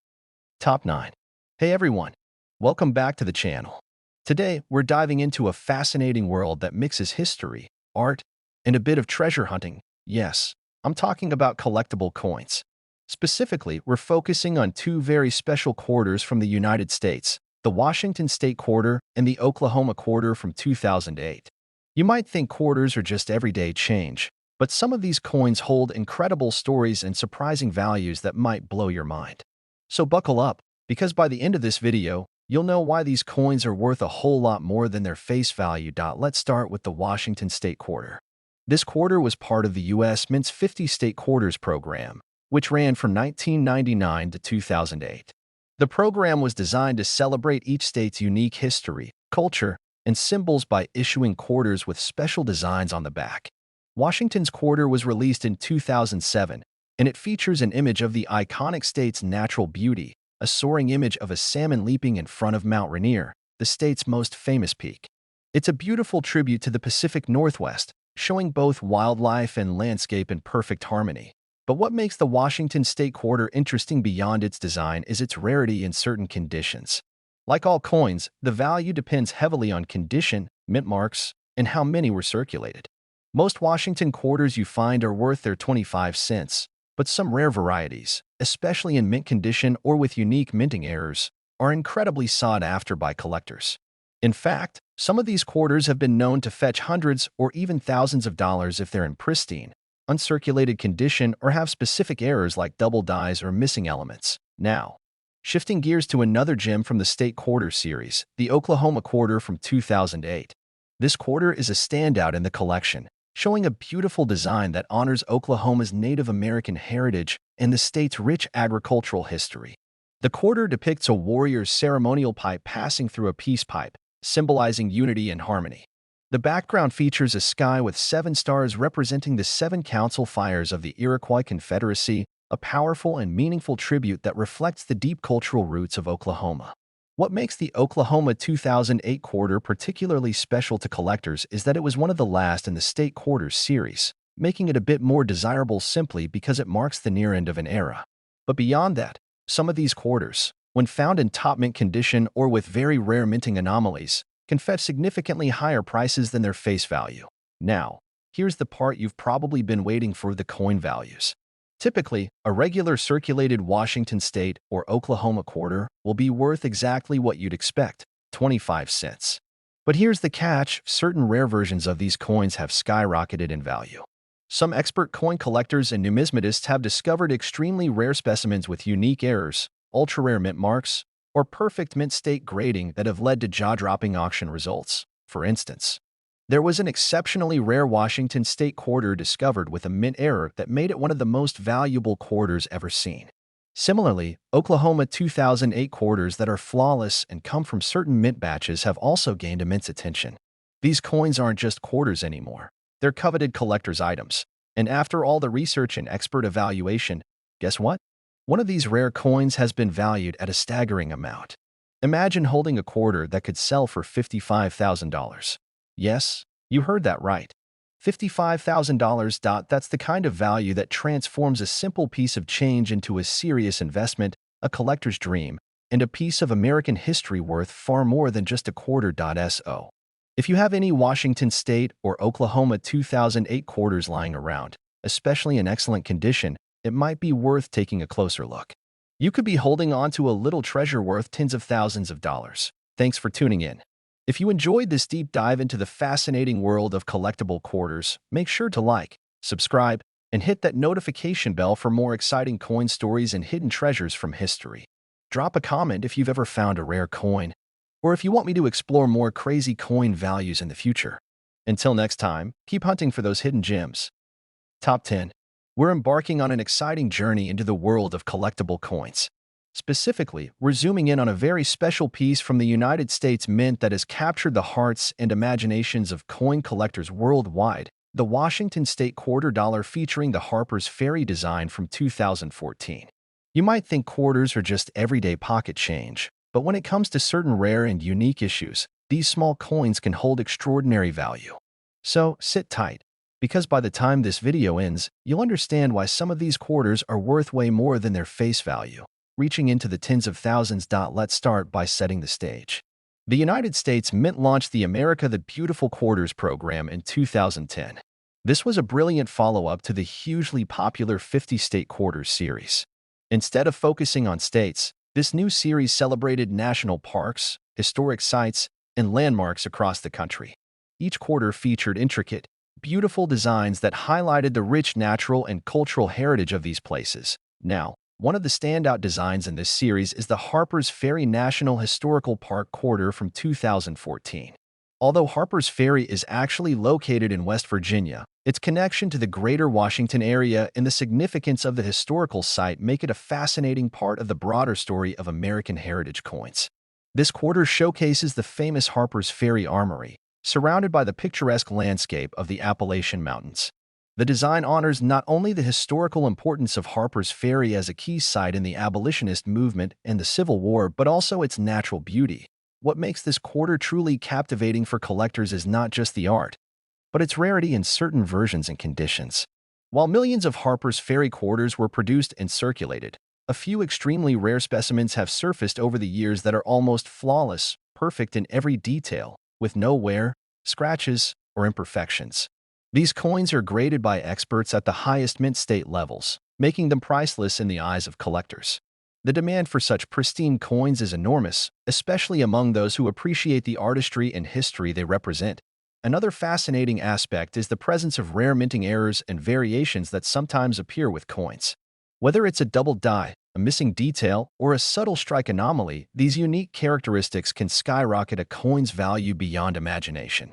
Top 9. Hey everyone, welcome back to the channel. Today, we're diving into a fascinating world that mixes history, art, and a bit of treasure hunting. Yes, I'm talking about collectible coins. Specifically, we're focusing on two very special quarters from the United States, the Washington State quarter and the Oklahoma quarter from 2008. You might think quarters are just everyday change, but some of these coins hold incredible stories and surprising values that might blow your mind. So buckle up, because by the end of this video, you'll know why these coins are worth a whole lot more than their face value. Let's start with the Washington State quarter. This quarter was part of the U.S. Mint's 50 State Quarters program, which ran from 1999 to 2008. The program was designed to celebrate each state's unique history, culture, and symbols by issuing quarters with special designs on the back. Washington's quarter was released in 2007, and it features an image of the iconic state's natural beauty, a soaring image of a salmon leaping in front of Mount Rainier, the state's most famous peak. It's a beautiful tribute to the Pacific Northwest, showing both wildlife and landscape in perfect harmony. But what makes the Washington State Quarter interesting beyond its design is its rarity in certain conditions. Like all coins, the value depends heavily on condition, mint marks, and how many were circulated. Most Washington quarters you find are worth their 25 cents, but some rare varieties, especially in mint condition or with unique minting errors, are incredibly sought after by collectors. In fact, some of these quarters have been known to fetch hundreds or even thousands of dollars if they're in pristine, uncirculated condition or have specific errors like double dies or missing elements. Now, shifting gears to another gem from the State Quarter series, the Oklahoma Quarter from 2008. This quarter is a standout in the collection, showing a beautiful design that honors Oklahoma's Native American heritage and the state's rich agricultural history. The quarter depicts a warrior's ceremonial pipe passing through a peace pipe, symbolizing unity and harmony. The background features a sky with 7 stars representing the 7 council fires of the Iroquois Confederacy, a powerful and meaningful tribute that reflects the deep cultural roots of Oklahoma. What makes the Oklahoma 2008 quarter particularly special to collectors is that it was one of the last in the State Quarters series, making it a bit more desirable simply because it marks the near end of an era. But beyond that, some of these quarters, when found in top mint condition or with very rare minting anomalies, can fetch significantly higher prices than their face value. Now, here's the part you've probably been waiting for: the coin values. Typically, a regular circulated Washington State or Oklahoma quarter will be worth exactly what you'd expect, 25 cents. But here's the catch: certain rare versions of these coins have skyrocketed in value. Some expert coin collectors and numismatists have discovered extremely rare specimens with unique errors, ultra-rare mint marks, or perfect mint state grading that have led to jaw-dropping auction results. For instance, there was an exceptionally rare Washington State quarter discovered with a mint error that made it one of the most valuable quarters ever seen. Similarly, Oklahoma 2008 quarters that are flawless and come from certain mint batches have also gained immense attention. These coins aren't just quarters anymore. They're coveted collector's items. And after all the research and expert evaluation, guess what? One of these rare coins has been valued at a staggering amount. Imagine holding a quarter that could sell for $55,000. Yes, you heard that right. $55,000. That's the kind of value that transforms a simple piece of change into a serious investment, a collector's dream, and a piece of American history worth far more than just a quarter. So, if you have any Washington State or Oklahoma 2008 quarters lying around, especially in excellent condition, it might be worth taking a closer look. You could be holding on to a little treasure worth tens of thousands of dollars. Thanks for tuning in. If you enjoyed this deep dive into the fascinating world of collectible quarters, make sure to like, subscribe, and hit that notification bell for more exciting coin stories and hidden treasures from history. Drop a comment if you've ever found a rare coin, or if you want me to explore more crazy coin values in the future. Until next time, keep hunting for those hidden gems. Top 10. We're embarking on an exciting journey into the world of collectible coins. Specifically, we're zooming in on a very special piece from the United States Mint that has captured the hearts and imaginations of coin collectors worldwide: the Washington State Quarter Dollar, featuring the Harper's Ferry design from 2014. You might think quarters are just everyday pocket change, but when it comes to certain rare and unique issues, these small coins can hold extraordinary value. So, sit tight, because by the time this video ends, you'll understand why some of these quarters are worth way more than their face value, reaching into the tens of thousands. Let's start by setting the stage. The United States Mint launched the America the Beautiful Quarters program in 2010. This was a brilliant follow-up to the hugely popular 50-state quarters series. Instead of focusing on states, this new series celebrated national parks, historic sites, and landmarks across the country. Each quarter featured intricate, beautiful designs that highlighted the rich natural and cultural heritage of these places. Now, one of the standout designs in this series is the Harper's Ferry National Historical Park quarter from 2014. Although Harper's Ferry is actually located in West Virginia, its connection to the greater Washington area and the significance of the historical site make it a fascinating part of the broader story of American heritage coins. This quarter showcases the famous Harper's Ferry Armory, surrounded by the picturesque landscape of the Appalachian Mountains. The design honors not only the historical importance of Harper's Ferry as a key site in the abolitionist movement and the Civil War, but also its natural beauty. What makes this quarter truly captivating for collectors is not just the art, but its rarity in certain versions and conditions. While millions of Harper's Ferry quarters were produced and circulated, a few extremely rare specimens have surfaced over the years that are almost flawless, perfect in every detail, with no wear, scratches, or imperfections. These coins are graded by experts at the highest mint state levels, making them priceless in the eyes of collectors. The demand for such pristine coins is enormous, especially among those who appreciate the artistry and history they represent. Another fascinating aspect is the presence of rare minting errors and variations that sometimes appear with coins. Whether it's a double die, a missing detail, or a subtle strike anomaly, these unique characteristics can skyrocket a coin's value beyond imagination.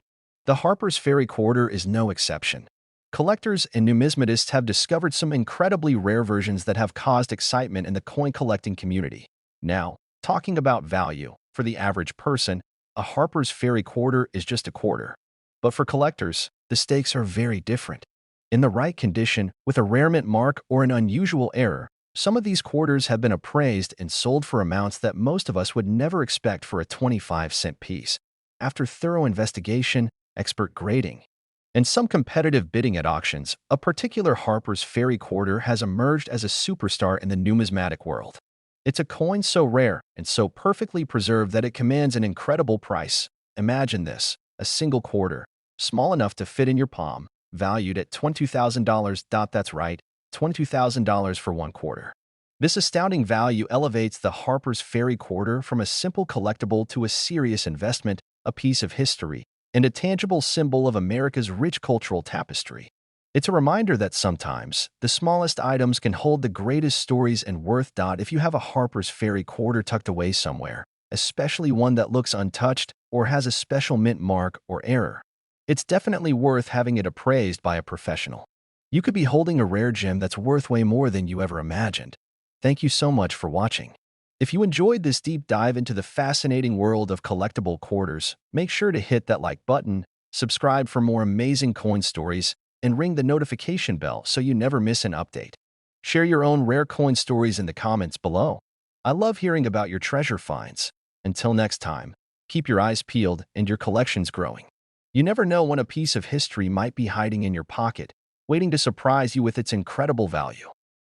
The Harper's Ferry quarter is no exception. Collectors and numismatists have discovered some incredibly rare versions that have caused excitement in the coin collecting community. Now, talking about value, for the average person, a Harper's Ferry quarter is just a quarter. But for collectors, the stakes are very different. In the right condition, with a rare mint mark or an unusual error, some of these quarters have been appraised and sold for amounts that most of us would never expect for a 25-cent piece. After thorough investigation, expert grading, and some competitive bidding at auctions, a particular Harper's Ferry quarter has emerged as a superstar in the numismatic world. It's a coin so rare and so perfectly preserved that it commands an incredible price. Imagine this, a single quarter, small enough to fit in your palm, valued at $22,000. That's right, $22,000 for one quarter. This astounding value elevates the Harper's Ferry quarter from a simple collectible to a serious investment, a piece of history, and a tangible symbol of America's rich cultural tapestry. It's a reminder that sometimes the smallest items can hold the greatest stories and worth. If you have a Harper's Ferry quarter tucked away somewhere, especially one that looks untouched or has a special mint mark or error, it's definitely worth having it appraised by a professional. You could be holding a rare gem that's worth way more than you ever imagined. Thank you so much for watching. If you enjoyed this deep dive into the fascinating world of collectible quarters, make sure to hit that like button, subscribe for more amazing coin stories, and ring the notification bell so you never miss an update. Share your own rare coin stories in the comments below. I love hearing about your treasure finds. Until next time, keep your eyes peeled and your collections growing. You never know when a piece of history might be hiding in your pocket, waiting to surprise you with its incredible value.